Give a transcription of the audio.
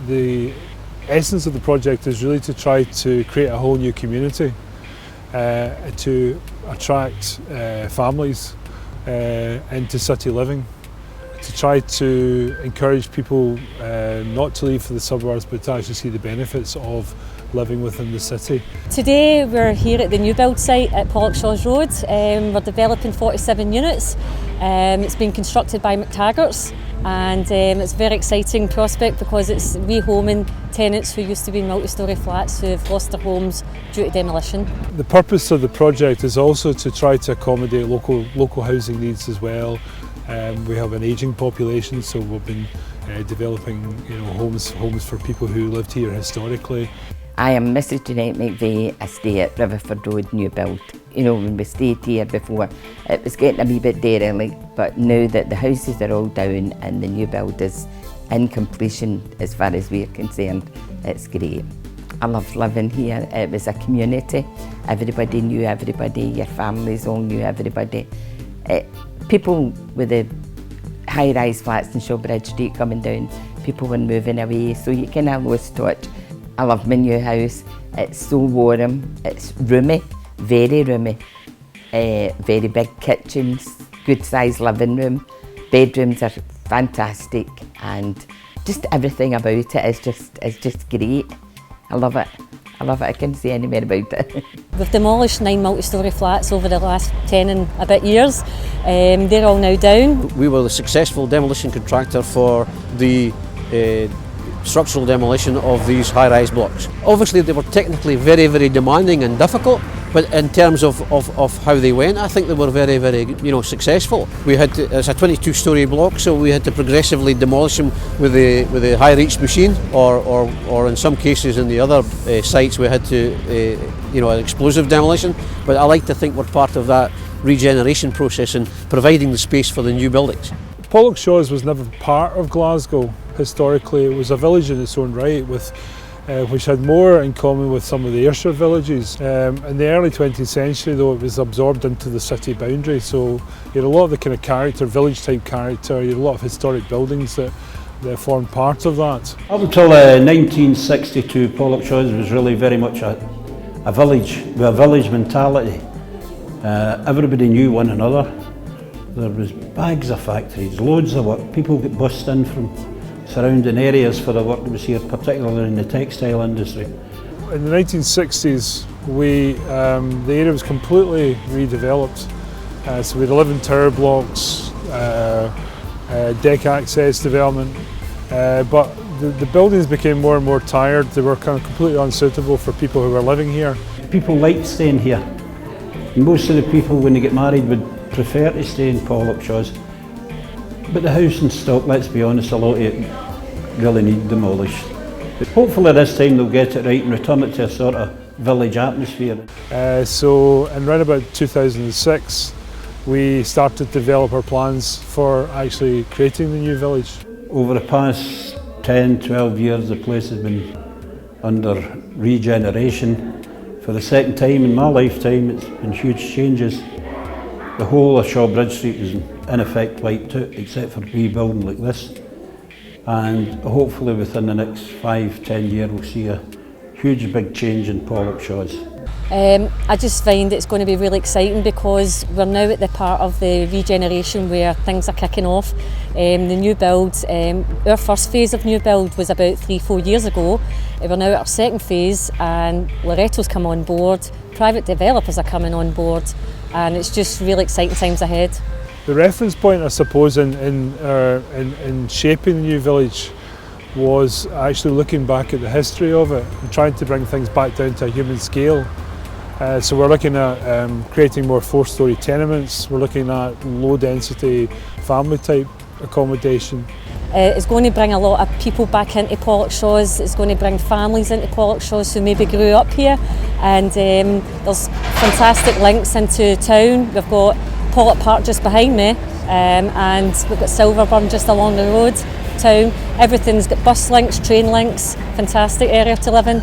the essence of the project is really to try to create a whole new community, to attract families into city living, to try to encourage people not to leave for the suburbs but to actually see the benefits of living within the city. Today we're here at the new build site at Pollokshaws Road. We're developing 47 units. It's been constructed by McTaggart's, and it's a very exciting prospect because it's rehoming tenants who used to be in multi-storey flats who have lost their homes due to demolition. The purpose of the project is also to try to accommodate local housing needs as well. We have an ageing population, so we've been developing homes for people who lived here historically. I am Mrs Jeanette McVeigh. I stay at Riverford Road, new build. When we stayed here before, it was getting a wee bit derelict, but now that the houses are all down and the new build is in completion as far as we're concerned, it's great. I love living here. It was a community. Everybody knew everybody, your families all knew everybody. People with the high-rise flats in Shawbridge Street coming down, people were moving away, so you kind of lost touch. I love my new house. It's so warm, it's roomy, very roomy. Very big kitchens, good sized living room. Bedrooms are fantastic, and just everything about it is just great. I love it. I love it. I can't say any more about it. We've demolished 9 multi-storey flats over the last 10 and a bit years. They're all now down. We were the successful demolition contractor for the structural demolition of these high-rise blocks. Obviously they were technically very, very demanding and difficult, but in terms of how they went, I think they were very, very successful. We had to, it's a 22-storey block, so we had to progressively demolish them with the high reach machine, or in some cases in the other sites we had to an explosive demolition. But I like to think we're part of that regeneration process and providing the space for the new buildings. Pollokshaws was never part of Glasgow. Historically, it was a village in its own right, which had more in common with some of the Ayrshire villages. In the early 20th century, though, it was absorbed into the city boundary, so you had a lot of the kind of character, village-type character. You had a lot of historic buildings that formed part of that. Up until 1962, Pollokshaws was really very much a village, with a village mentality. Everybody knew one another. There was bags of factories, loads of work. People get bussed in from surrounding areas for the work that was here, particularly in the textile industry. In the 1960s, the area was completely redeveloped. So we had 11 tower blocks, deck access development, but the buildings became more and more tired. They were kind of completely unsuitable for people who were living here. People liked staying here. Most of the people, when they get married, would prefer to stay in Pollokshaws. But the housing stock, let's be honest, a lot of it really need demolished. But hopefully this time they'll get it right and return it to a sort of village atmosphere. So in around about 2006, we started to develop our plans for actually creating the new village. Over the past 10, 12 years, the place has been under regeneration. For the second time in my lifetime, it's been huge changes. The whole of Shawbridge Street was in effect wiped out, except for rebuilding like this. And hopefully within the next 5-10 years we'll see a huge big change in Pollokshaws. I just find it's going to be really exciting because we're now at the part of the regeneration where things are kicking off. The new build, our first phase of new build was about 3-4 years ago. We're now at our second phase and Loretto's come on board, private developers are coming on board, and it's just really exciting times ahead. The reference point, I suppose, in shaping the new village was actually looking back at the history of it and trying to bring things back down to a human scale. So we're looking at creating more 4-storey tenements, we're looking at low density family type accommodation. It's going to bring a lot of people back into Pollokshaws, it's going to bring families into Pollokshaws who maybe grew up here, and there's fantastic links into town. We've got Pollok Park just behind me, and we've got Silverburn just along the road, town. Everything's got bus links, train links, fantastic area to live in.